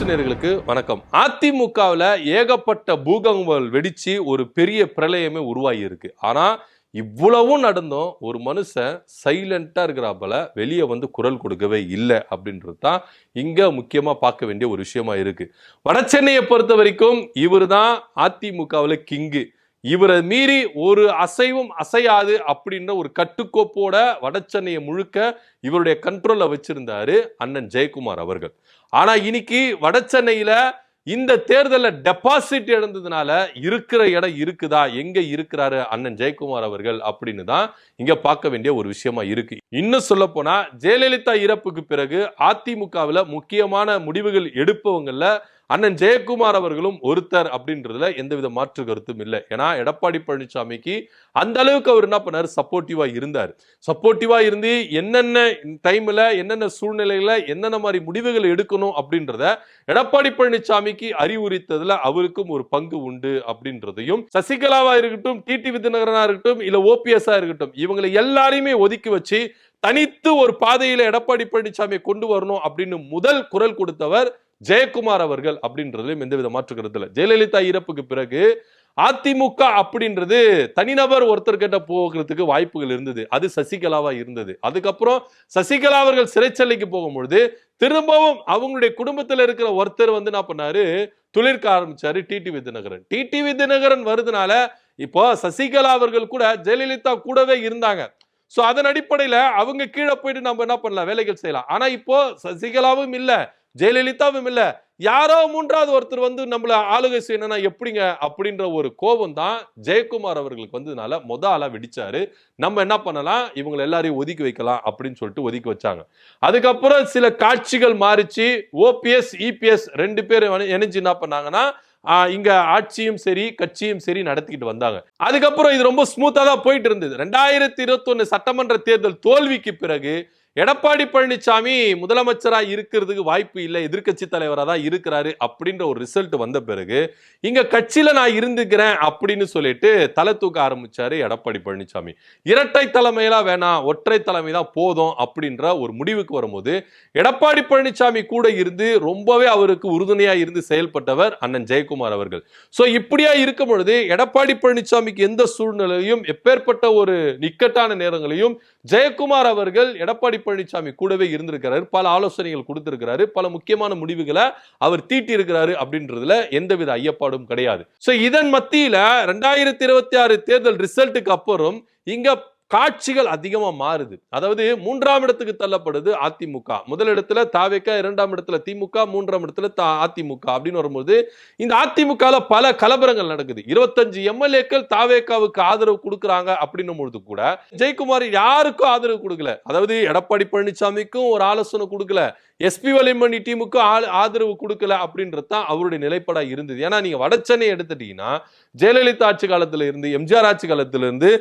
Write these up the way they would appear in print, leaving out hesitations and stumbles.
நேயர்களுக்கு வணக்கம். அதிமுகவில் ஏகப்பட்ட பூகம்பங்கள் வெடிச்சு ஒரு பெரிய பிரளயமே உருவாகி இருக்கு. ஆனா இவ்வளவும் நடந்தும் ஒரு மனுஷன் சைலண்டா இருக்கிறாப்பல வெளியே வந்து குரல் கொடுக்கவே இல்லை அப்படின்றது தான் இங்க முக்கியமா பார்க்க வேண்டிய ஒரு விஷயமா இருக்கு. வடசென்னையை பொறுத்த வரைக்கும் இவர் தான் அதிமுகவில் கிங்கு. இவரை மீறி ஒரு அசைவும் அசையாது அப்படின்ற ஒரு கட்டுக்கோப்போட வடசென்னையை முழுக்க இவருடைய கண்ட்ரோல்ல வச்சிருந்தாரு அண்ணன் ஜெயக்குமார் அவர்கள். ஆனா இன்னைக்கு வடசென்னையில இந்த தேர்தலில் டெபாசிட் இழந்ததுனால இருக்கிற இடம் இருக்குதா, எங்க இருக்கிறாரு அண்ணன் ஜெயக்குமார் அவர்கள் அப்படின்னு தான் இங்க பார்க்க வேண்டிய ஒரு விஷயமா இருக்கு. இன்னும் சொல்ல போனா ஜெயலலிதா இறப்புக்கு பிறகு அதிமுகவில் முக்கியமான முடிவுகள் எடுப்பவங்கள்ல அண்ணன் ஜெயக்குமார் அவர்களும் ஒருத்தர் அப்படின்றதுல எந்தவித மாற்று கருத்தும் இல்லை. ஏன்னா எடப்பாடி பழனிசாமிக்கு அந்த அளவுக்கு அவர் என்ன பண்ணாரு, சப்போர்ட்டிவா இருந்தார். சப்போர்ட்டிவா இருந்து என்னென்ன டைம்ல என்னென்ன சூழ்நிலையில என்னென்ன மாதிரி முடிவுகள் எடுக்கணும் அப்படின்றத எடப்பாடி பழனிசாமிக்கு அறிவுறுத்ததுல அவருக்கும் ஒரு பங்கு உண்டு அப்படின்றதையும், சசிகலாவா இருக்கட்டும், டிடிவி தினகரனா இருக்கட்டும், இல்ல ஓபிஎஸ்ஆ இருக்கட்டும், இவங்களை எல்லாரையுமே ஒதுக்கி வச்சு தனித்து ஒரு பாதையில எடப்பாடி பழனிசாமியை கொண்டு வரணும் அப்படின்னு முதல் குரல் கொடுத்தவர் ஜெயக்குமார் அவர்கள் அப்படின்றதுல எந்தவித மாற்று கருத்து இல்லை. ஜெயலலிதா இறப்புக்கு பிறகு அதிமுக அப்படின்றது தனிநபர் ஒருத்தர் கிட்ட போகிறதுக்கு வாய்ப்புகள் இருந்தது. அது சசிகலாவா இருந்தது. அதுக்கப்புறம் சசிகலா அவர்கள் சிறைச்சாலைக்கு போகும்பொழுது திரும்பவும் அவங்களுடைய குடும்பத்தில் இருக்கிற ஒருத்தர் வந்து என்ன பண்ணாரு, துளிர்க்க ஆரம்பிச்சாரு டிடிவி தினகரன். டிடிவி தினகரன் வருதுனால இப்போ சசிகலா அவர்கள் கூட ஜெயலலிதா கூடவே இருந்தாங்க. சோ அதன் அடிப்படையில அவங்க கீழே போயிட்டு நம்ம என்ன பண்ணலாம், வேலைகள் செய்யலாம். ஆனா இப்போ சசிகலாவும் இல்ல, ஜெயலலிதாவும் இல்ல, யாரோ மூன்றாவது ஒருத்தர் வந்து நம்மள ஆளுகை செய்யணும்னா எப்படிங்க அப்படின்ற ஒரு கோபம் தான் ஜெயக்குமார் அவர்களுக்கு வந்ததுனால ஆளா வெடிச்சாரு. நம்ம என்ன பண்ணலாம், இவங்களை எல்லாரையும் ஒதுக்கி வைக்கலாம் அப்படின்னு சொல்லிட்டு ஒதுக்கி வச்சாங்க. அதுக்கப்புறம் சில காட்சிகள் மாறிச்சு. ஓபிஎஸ் இபிஎஸ் ரெண்டு பேரும் இணைஞ்சு என்ன பண்ணாங்கன்னா இங்க ஆட்சியும் சரி கட்சியும் சரி நடத்திக்கிட்டு வந்தாங்க. அதுக்கப்புறம் இது ரொம்ப ஸ்மூத்தா தான் போயிட்டு இருந்தது. 2021 சட்டமன்ற தேர்தல் தோல்விக்கு பிறகு எடப்பாடி பழனிசாமி முதலமைச்சரா இருக்கிறதுக்கு வாய்ப்பு இல்லை, எதிர்கட்சி தலைவராக தான் இருக்கிறாரு அப்படின்ற ஒரு ரிசல்ட் வந்த பிறகு இங்க கட்சியில நான் இருந்துக்கிறேன் அப்படின்னு சொல்லிட்டு தலை தூக்க ஆரம்பிச்சாரு எடப்பாடி பழனிசாமி. இரட்டை தலைமையெல்லாம் வேணாம், ஒற்றை தலைமை தான் போதும் அப்படின்ற ஒரு முடிவுக்கு வரும்போது எடப்பாடி பழனிசாமி கூட இருந்து ரொம்பவே அவருக்கு உறுதுணையா இருந்து செயல்பட்டவர் அண்ணன் ஜெயக்குமார் அவர்கள். சோ இப்படியா இருக்கும் பொழுது எடப்பாடி பழனிசாமிக்கு எந்த சூழ்நிலையும் எப்பேற்பட்ட ஒரு இக்கட்டான நேரங்களையும் ஜெயக்குமார் அவர்கள் எடப்பாடி பழனிசாமி கூடவே இருந்திருக்கிறாரு. பல ஆலோசனைகள் கொடுத்திருக்கிறாரு, பல முக்கியமான முடிவுகளை அவர் தீட்டி இருக்கிறாரு அப்படின்றதுல எந்தவித ஐயப்பாடும் கிடையாது. சோ இதன் மத்தியில 2026 தேர்தல் ரிசல்ட்டுக்கு அப்புறம் இங்க காட்சிகள் அதிகமா மாறுது. அதாவது 3ஆம் இடத்துக்கு தள்ளப்படுது அதிமுக. முதல் இடத்துல தாவேக, 2ஆம் இடத்துல திமுக, 3ஆம் இடத்துல அதிமுக அப்படின்னு வரும்போது இந்த அதிமுகல பல கலவரங்கள் நடக்குது. 25 எம்எல்ஏக்கள் தாவேகாவுக்கு ஆதரவு கொடுக்கறாங்க அப்படின்னும் பொழுது கூட ஜெயக்குமார் யாருக்கும் ஆதரவு கொடுக்கல. அதாவது எடப்பாடி பழனிசாமிக்கும் ஒரு ஆலோசனை கொடுக்கல, எஸ்பி வலிமணி டீமுக்கு ஆதரவு கொடுக்கல அப்படின்றது தான் அவருடைய நிலைப்பாடா இருந்தது. ஏன்னா நீங்க வடசென்னை எடுத்துட்டீங்கன்னா ஜெயலலிதா ஆட்சி காலத்துல இருந்து எம்ஜிஆர் ஆட்சி காலத்துல இருந்து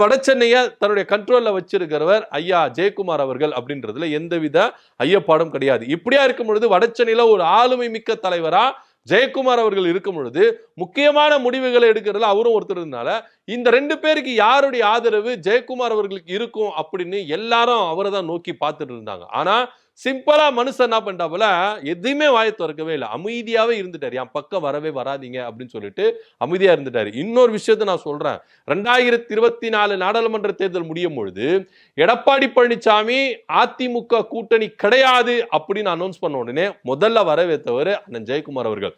வடசென்னைய தன்னுடைய கண்ட்ரோல்ல வச்சிருக்கிறவர் ஐயா ஜெயக்குமார் அவர்கள் அப்படின்றதுல எந்தவித ஐயப்பாடும் கிடையாது. இப்படியா இருக்கும் பொழுது வடசென்னையில ஒரு ஆளுமை மிக்க தலைவரா ஜெயக்குமார் அவர்கள் இருக்கும் பொழுது முக்கியமான முடிவுகளை எடுக்கிறதுல அவரும் ஒருத்தர் இருந்தால இந்த ரெண்டு பேருக்கு யாருடைய ஆதரவு ஜெயக்குமார் அவர்களுக்கு இருக்கும் அப்படின்னு எல்லாரும் அவரை தான் நோக்கி பார்த்துட்டு இருந்தாங்க. ஆனா சிம்பிளா மனுஷன் என்ன பண்ணிட்டாப்புல எதையுமே வாயை திறக்கவே இல்லை, அமைதியாவே இருந்துட்டாரு. என் பக்கம் வரவே வராதிங்க அப்படின்னு சொல்லிட்டு அமைதியா இருந்துட்டாரு. இன்னொரு விஷயத்த நான் சொல்றேன், 2024 நாடாளுமன்ற தேர்தல் முடியும் பொழுது எடப்பாடி பழனிசாமி அதிமுக கூட்டணி கிடையாது அப்படின்னு அனௌன்ஸ் பண்ண உடனே முதல்ல வரவேற்றவர் அண்ணன் ஜெயக்குமார் அவர்கள்.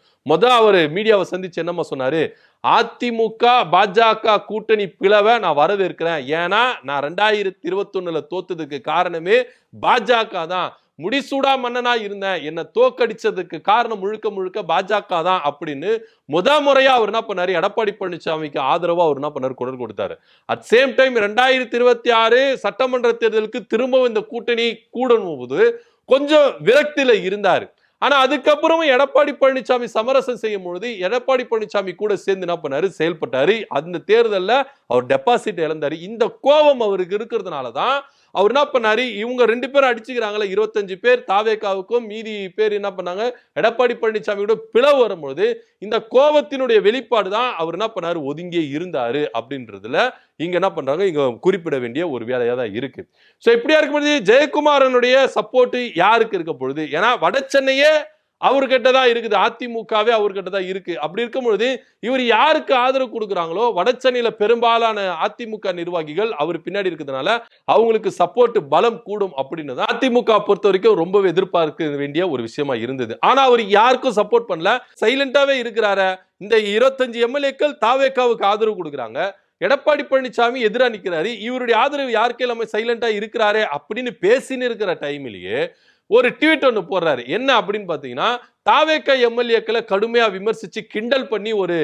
அவர் மீடியாவை சந்திச்சு என்னமா சொன்னாரு, அதிமுக பாஜக கூட்டணி பிளவை நான் வரவேற்கிறேன். ஏன்னா நான் 2021 தோத்ததுக்கு காரணமே பாஜக தான். முடிசூடா மன்னனா இருந்தேன், என்ன தோக்கடிச்சதுக்கு காரணம் முழுக்க முழுக்க பாஜக தான் அப்படின்னு முறையா அவர் என்ன பண்ணாரு, எடப்பாடி பழனிசாமிக்கு ஆதரவா அவர் என்ன பண்ணாரு, குரல் கொடுத்தாரு. அட் சேம் டைம் 2026 சட்டமன்ற தேர்தலுக்கு திரும்பவும் இந்த கூட்டணி கூடணும் போது கொஞ்சம் விரக்தியில இருந்தாரு. ஆனா அதுக்கப்புறமும் எடப்பாடி பழனிசாமி சமரசம் செய்யும் பொழுது எடப்பாடி பழனிசாமி கூட சேர்ந்து என்ன பண்ணாரு, செயல்பட்டாரு. அந்த தேர்தலில் அவர் டெபாசிட் இழந்தாரு. இந்த கோபம் அவருக்கு இருக்கிறதுனாலதான் அவர் என்ன பண்ணாரு, இவங்க 2 பேரும் அடிச்சுக்கிறாங்களே 25 பேர் தாவேகாவுக்கும், மீதி பேர் என்ன பண்ணாங்க எடப்பாடி பழனிசாமியோட பிளவு வரும்போது இந்த கோபத்தினுடைய வெளிப்பாடு தான் அவர் என்ன பண்ணாரு, ஒதுங்கியே இருந்தாரு அப்படின்றதுல இங்க என்ன பண்றாங்க, இங்க குறிப்பிட வேண்டிய ஒரு வேலையா தான் இருக்கு. சோ இப்படியா இருக்கும்போது ஜெயக்குமாரனுடைய சப்போர்ட் யாருக்கு இருக்க பொழுது, ஏன்னா வட சென்னையே அவர்கிட்ட தான் இருக்குது, அதிமுகவே அவர்கிட்ட தான் இருக்கு. அப்படி இருக்கும் பொழுது இவர் யாருக்கு ஆதரவு கொடுக்குறாங்களோ வடசென்னையில பெரும்பாலான அதிமுக நிர்வாகிகள் அவர் பின்னாடி இருக்கிறதுனால அவங்களுக்கு சப்போர்ட் பலம் கூடும் அப்படின்னு தான் அதிமுக பொறுத்த வரைக்கும் ரொம்பவே எதிர்பார்க்க வேண்டிய ஒரு விஷயமா இருந்தது. ஆனா அவர் யாருக்கும் சப்போர்ட் பண்ணல, சைலண்டாவே இருக்கிறாரு. இந்த 25 எம்எல்ஏக்கள் தாவேகாவுக்கு ஆதரவு கொடுக்குறாங்க, எடப்பாடி பழனிசாமி எதிரா நிக்கிறாரு, இவருடைய ஆதரவு யாருக்கே இல்லாம சைலண்டா இருக்கிறாரே அப்படின்னு பேசின்னு இருக்கிற டைம்லயே ஒரு ட்வீட் ஒன்று போடுறாரு. என்ன அப்படின்னு பாத்தீங்கன்னா, தாவேக எம்எல்ஏக்களை கடுமையா விமர்சிச்சு கிண்டல் பண்ணி ஒரு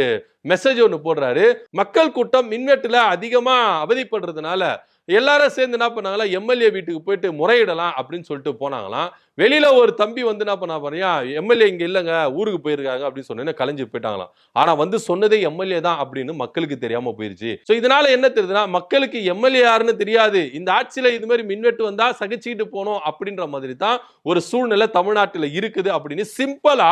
மெசேஜ் ஒன்று போடுறாரு. மக்கள் கூட்டம் மின்வெட்டுல அதிகமா அவதிப்படுறதுனால எல்லாரும் சேர்ந்து என்ன பண்ணாங்களா, எம்எல்ஏ வீட்டுக்கு போயிட்டு முறையிடலாம் அப்படின்னு சொல்லிட்டு போனாங்களாம். வெளியில ஒரு தம்பி வந்து என்ன பண்ணா பாருயா, எம்எல்ஏ இங்க இல்லங்க ஊருக்கு போயிருக்காங்க அப்படின்னு சொன்னேன்னு கலைஞ்சு போயிட்டாங்களாம். ஆனா வந்து சொன்னதே எம்எல்ஏ தான் அப்படின்னு மக்களுக்கு தெரியாம போயிருச்சு. சோ இதனால என்ன தெரியுதுன்னா, மக்களுக்கு எம்எல்ஏ யாருன்னு தெரியாது, இந்த ஆட்சியில இது மாதிரி மின்வெட்டு வந்தா சகிச்சுக்கிட்டு போனோம் அப்படின்ற மாதிரி தான் ஒரு சூழ்நிலை தமிழ்நாட்டில் இருக்குது அப்படின்னு சிம்பிளா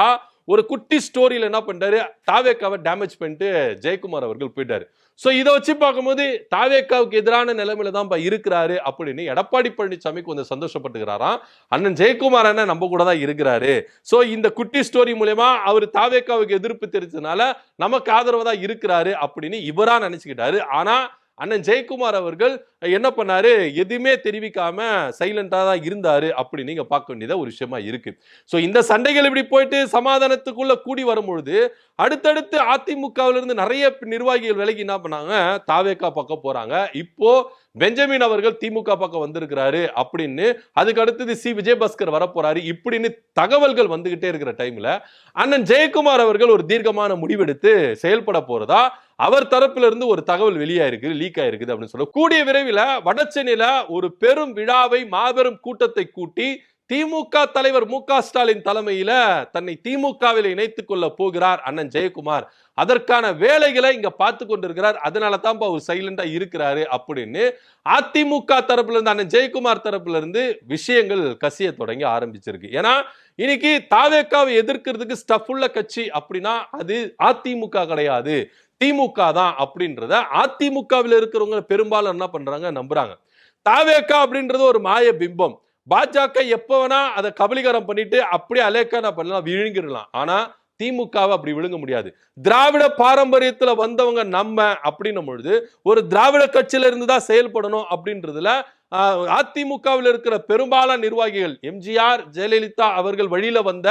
ஒரு குட்டி ஸ்டோரியில என்ன பண்றாரு, தாவேக்காவை டேமேஜ் பண்ணிட்டு ஜெயக்குமார் அவர்கள் போயிட்டாரு. சோ இதை வச்சு பார்க்கும்போது தாவேக்காவுக்கு எதிரான நிலைமையில தான் இருக்கிறாரு அப்படின்னு எடப்பாடி பழனிசாமி கொஞ்சம் சந்தோஷப்பட்டுக்கிறாராம். அண்ணன் ஜெயக்குமார் அண்ணன் நம்ம கூட தான் இருக்கிறாரு. சோ இந்த குட்டி ஸ்டோரி மூலமா அவர் தாவேக்காவுக்கு எதிர்ப்பு தெரிஞ்சதுனால நமக்கு ஆதரவு தான் இருக்கிறாரு அப்படின்னு இவரா நினைச்சுக்கிட்டாரு. ஆனா அண்ணன் ஜெயக்குமார் அவர்கள் என்ன பண்ணாரு, எதுவுமே தெரிவிக்காம சைலண்டா தான் இருந்தாரு அப்படின்னு நீங்க பார்க்க வேண்டியதா ஒரு விஷயமா இருக்கு. சோ இந்த சண்டைகள் இப்படி போயிட்டு சமாதானத்துக்குள்ள கூடி வரும்பொழுது அடுத்தடுத்து அதிமுகவில இருந்து நிறைய நிர்வாகிகள் விலகி என்ன பண்ணாங்க, தாவேகா பக்கம் போறாங்க. இப்போ பெஞ்சமின் அவர்கள் திமுக பக்கம் வந்திருக்கிறாரு அப்படின்னு, அதுக்கு அடுத்தது சி விஜயபாஸ்கர் வரப்போறாரு இப்படின்னு தகவல்கள் வந்துகிட்டே இருக்கிற டைம்ல அண்ணன் ஜெயக்குமார் அவர்கள் ஒரு தீர்க்கமான முடிவெடுத்து செயல்பட போறதா அவர் தரப்புல இருந்து ஒரு தகவல் வெளியாயிருக்கு, லீக் ஆயிருக்குது அப்படின்னு சொல்ல கூடிய விரைவில் வடசென்னையில ஒரு பெரும் விழாவை, மாபெரும் கூட்டத்தை கூட்டி திமுக தலைவர் மு.க. ஸ்டாலின் தலைமையில தன்னை திமுகவில் இணைத்துக் கொள்ள போகிறார் அண்ணன் ஜெயக்குமார். அதற்கான வேலைகளை இங்க பார்த்து கொண்டிருக்கிறார். அதனால தான் அவர் சைலண்டா இருக்கிறாரு அப்படின்னு அதிமுக தரப்புல இருந்து, அண்ணன் ஜெயக்குமார் தரப்புல இருந்து விஷயங்கள் கசிய தொடங்கி ஆரம்பிச்சிருக்கு. ஏன்னா இன்னைக்கு தாவேக்காவை எதிர்க்கிறதுக்கு ஸ்டஃப் உள்ள கட்சி அப்படின்னா அது அதிமுக கிடையாது, திமுக தான் அப்படின்றத அதிமுகவில் இருக்கிறவங்க பெரும்பாலும் என்ன பண்றாங்க, நம்புறாங்க. தாவேக்கா அப்படின்றது ஒரு மாய பிம்பம். பாஜக எப்ப வேணா அதை கபலீகரம் பண்ணிட்டு அப்படியே அலேக்கா பண்ணலாம், விழுங்கிடலாம். ஆனா திமுகவை அப்படி விழுங்க முடியாது. திராவிட பாரம்பரியத்துல வந்தவங்க நம்ம அப்படின்னும் பொழுது ஒரு திராவிட கட்சியில இருந்து தான் செயல்படணும் அப்படின்றதுல அதிமுகவில் இருக்கிற பெரும்பாலான நிர்வாகிகள், எம்ஜிஆர் ஜெயலலிதா அவர்கள் வழியில வந்த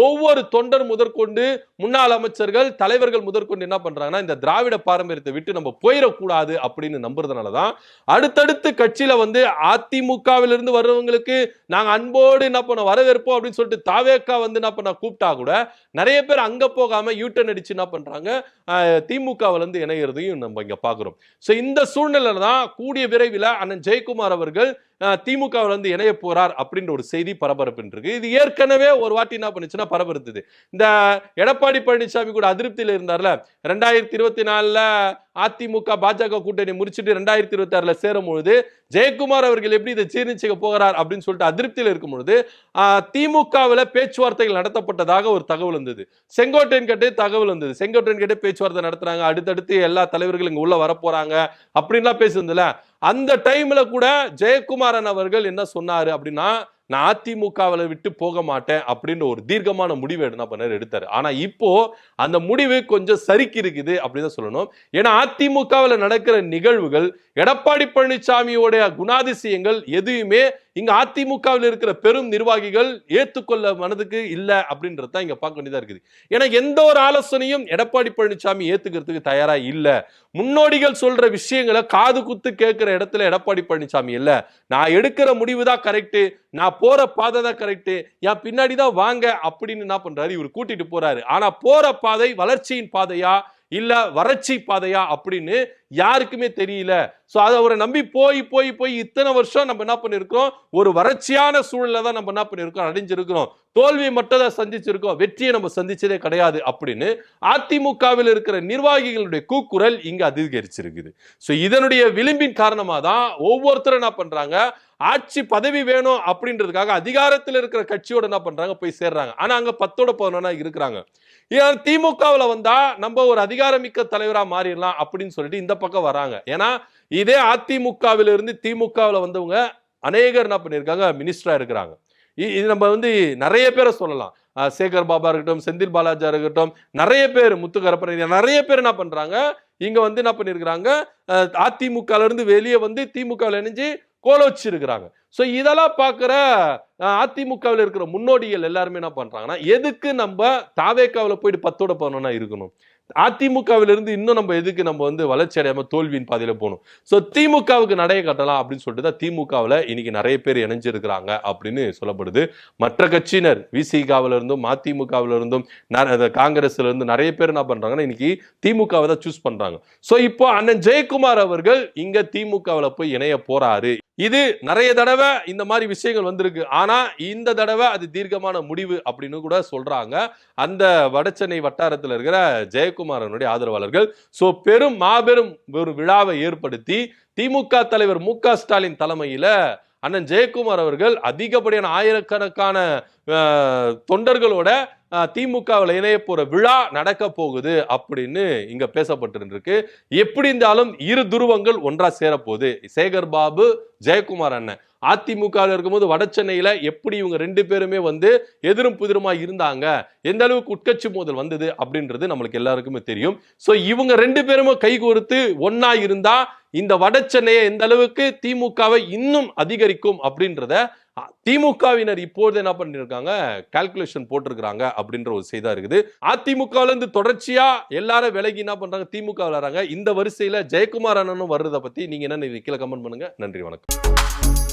ஒவ்வொரு தொண்டர் முதற்கொண்டு முன்னாள் அமைச்சர்கள் தலைவர்கள் முதற்கொண்டு என்ன பண்றாங்கன்னா, இந்த திராவிட பாரம்பரியத்தை விட்டு நம்ம போயிடக்கூடாது அப்படின்னு நம்புறதுனாலதான் அடுத்தடுத்து கட்சியில வந்து அதிமுகவில் இருந்து வர்றவங்களுக்கு நாங்க அன்போடு என்ன பண்ண வரவேற்போம் அப்படின்னு சொல்லிட்டு தாவேக்கா வந்து என்ன பண்ண கூப்பிட்டா கூட நிறைய பேர் அங்க போகாம யூட்டன் அடிச்சு என்ன பண்றாங்க, திமுகவில் இருந்து இணைகிறதையும் நம்ம இங்க பாக்குறோம். சோ இந்த சூழ்நிலையில தான் கூடிய விரைவில் அண்ணன் ஜெயக்குமார் அவர்கள் திமுகவில் வந்து இணைய போறார் அப்படின்ற ஒரு செய்தி பரபரப்பு இருக்கு. இது ஏற்கனவே ஒரு வாட்டி என்ன பண்ணுச்சுன்னா பரபரத்தது. இந்த எடப்பாடி பழனிசாமி கூட அதிருப்தியில இருந்தார்ல, 2024 அதிமுக பாஜக கூட்டணி முடிச்சுட்டு 2026 சேரும் பொழுது ஜெயக்குமார் அவர்கள் எப்படி இதை ஜீர்ணிச்சுக்க போகிறார் அப்படின்னு சொல்லிட்டு அதிருப்தியில் இருக்கும் பொழுது திமுகவில் பேச்சுவார்த்தைகள் நடத்தப்பட்டதாக ஒரு தகவல் வந்தது. செங்கோட்டையன் கிட்டே தகவல் வந்தது, செங்கோட்டையன் கிட்டே பேச்சுவார்த்தை நடத்துறாங்க, அடுத்தடுத்து எல்லா தலைவர்களும் இங்க உள்ள வரப்போறாங்க அப்படின்லாம் பேசுனதுல அந்த டைம்ல கூட ஜெயக்குமாரன் அவர்கள் என்ன சொன்னாரு அப்படின்னா, நான் அதிமுகவில் விட்டு போக மாட்டேன் அப்படின்ற ஒரு தீர்க்கமான முடிவு என்ன பண்ணாரு, எடுத்தாரு. ஆனா இப்போ அந்த முடிவு கொஞ்சம் சறுக்கி இருக்குது அப்படின்னு சொல்லணும். ஏன்னா அதிமுகவில் நடக்கிற நிகழ்வுகள், எடப்பாடி பழனிசாமியோட குணாதிசயங்கள் எதுவுமே இங்க அதிமுகவில் இருக்கிற பெரும் நிர்வாகிகள் ஏத்துக்கொள்ள மனதுக்கு இல்ல அப்படின்றத இங்க பார்க்க வேண்டியதா இருக்குது. ஏன்னா எந்த ஒரு ஆலோசனையும் எடப்பாடி பழனிசாமி ஏத்துக்கிறதுக்கு தயாரா இல்ல. முன்னோடிகள் சொல்ற விஷயங்களை காது குத்து கேட்கிற இடத்துல எடப்பாடி பழனிசாமி இல்ல. நான் எடுக்கிற முடிவு தான் கரெக்ட், நான் போற பாதை தான் கரெக்ட், என் பின்னாடி தான் வாங்க அப்படின்னு என்ன பண்றாரு, இவர் கூட்டிட்டு போறாரு. ஆனா போற பாதை வளர்ச்சியின் பாதையா இல்ல வறட்சி பாதையா அப்படின்னு யாருக்குமே தெரியல. சோ அதை அவரை நம்பி போய் போய் போய் இத்தனை வருஷம் நம்ம என்ன பண்ணிருக்கோம், ஒரு வறட்சியான சூழல தான் நம்ம என்ன பண்ணிருக்கோம், அடைஞ்சிருக்கிறோம். தோல்வியை மட்டும் தான் சந்திச்சிருக்கோம், வெற்றியை நம்ம சந்திச்சதே கிடையாது அப்படின்னு அதிமுகவில் இருக்கிற நிர்வாகிகளுடைய கூக்குரல் இங்க அதிகரிச்சிருக்குது. சோ இதனுடைய விளிம்பின் காரணமா தான் ஒவ்வொருத்தரும் என்ன பண்றாங்க, ஆட்சி பதவி வேணும் அப்படின்றதுக்காக அதிகாரத்தில் இருக்கிற கட்சியோட என்ன பண்றாங்க, போய் சேர்றாங்க. ஆனா அங்க 10ஓட 11 இருக்கிறாங்க. திமுகவுல வந்தா நம்ம ஒரு அதிகாரமிக்க தலைவரா மாறிடலாம் அப்படின்னு சொல்லிட்டு இந்த பக்கம் வராங்க. ஏன்னா இதே அதிமுகவில இருந்து திமுகவுல வந்தவங்க அநேகர் என்ன பண்ணிருக்காங்க, மினிஸ்டரா இருக்கிறாங்க. இது நம்ம நிறைய பேரை சொல்லலாம். சேகர் பாபா இருக்கட்டும், செந்தில் பாலாஜா இருக்கட்டும், நிறைய பேர், முத்துக்கரப்பன், நிறைய பேர் என்ன பண்றாங்க, இங்க என்ன பண்ணிருக்கிறாங்க, அதிமுக இருந்து வெளியே வந்து திமுகவில் இணைஞ்சு கோல வச்சு இருக்கிறாங்க. சோ இதெல்லாம் பாக்குற அதிமுகவில் இருக்கிற முன்னோடிகள் எல்லாருமே என்ன பண்றாங்கன்னா, எதுக்கு நம்ம தாவேக்காவில போயிட்டு 10ஓட 11 இருக்கணும், அதிமுகவில இருந்து இன்னும் நம்ம எதுக்கு நம்ம வளர்ச்சி அடையாம தோல்வியின் பாதையில போகணும். சோ திமுகவுக்கு நடைய கட்டலாம் அப்படின்னு சொல்லிட்டு தான் திமுகவுல இன்னைக்கு நிறைய பேர் இணைஞ்சிருக்கிறாங்க அப்படின்னு சொல்லப்படுது. மற்ற கட்சியினர் விசிகாவில இருந்தும் அதிமுகவில இருந்தும் காங்கிரஸ்ல இருந்து நிறைய பேர் என்ன பண்றாங்கன்னா இன்னைக்கு திமுகவை தான் சூஸ் பண்றாங்க. சோ இப்போ அண்ணன் ஜெயக்குமார் அவர்கள் இங்க திமுகவுல போய் இணைய போறாரு. இது நிறைய தடவை இந்த மாதிரி விஷயங்கள் வந்திருக்கு. ஆனா இந்த தடவை அது தீர்க்கமான முடிவு அப்படின்னு கூட சொல்றாங்க அந்த வடசென்னை வட்டாரத்தில் இருக்கிற ஜெயக்குமாரனுடைய ஆதரவாளர்கள். சோ மாபெரும் ஒரு விழாவை ஏற்படுத்தி திமுக தலைவர் மு.க. ஸ்டாலின் தலைமையில அண்ணன் ஜெயக்குமார் அவர்கள் அதிகப்படியான ஆயிரக்கணக்கான தொண்டர்களோட திமுகவில் இணைய போற விழா நடக்க போகுது அப்படின்னு இங்க பேசப்பட்டிருக்கு. எப்படி இருந்தாலும் இரு துருவங்கள் ஒன்றா சேரப்போகுது. சேகர் பாபு, ஜெயக்குமார் அண்ணன் அதிமுக இருக்கும்போது வடசென்னையில எப்படி இவங்க ரெண்டு பேருமே எதிரும் புதிருமா இருந்தாங்க, எந்த அளவுக்கு உட்கட்சி மோதல் வந்தது அப்படின்றது நம்மளுக்கு எல்லாருக்குமே தெரியும். சோ இவங்க ரெண்டு பேருமே கைகோர்த்து ஒன்னா இருந்தா இந்த வடசென்னையை எந்த அளவுக்கு திமுகவை இன்னும் அதிகரிக்கும் அப்படின்றத திமுகவினர் இப்போது என்ன பண்ணிருக்காங்க, கால்குலேஷன் போட்டிருக்காங்க அப்படின்ற ஒரு செய்தியா இருக்குது. அதிமுகல இருந்து தொடர்ச்சியா எல்லாரும் விலகி என்ன பண்றாங்க, திமுக வராங்க. இந்த வரிசையில ஜெயக்குமார் அண்ணனும் வர்றதை பத்தி நீங்க என்ன கீழே கமெண்ட் பண்ணுங்க. நன்றி, வணக்கம்.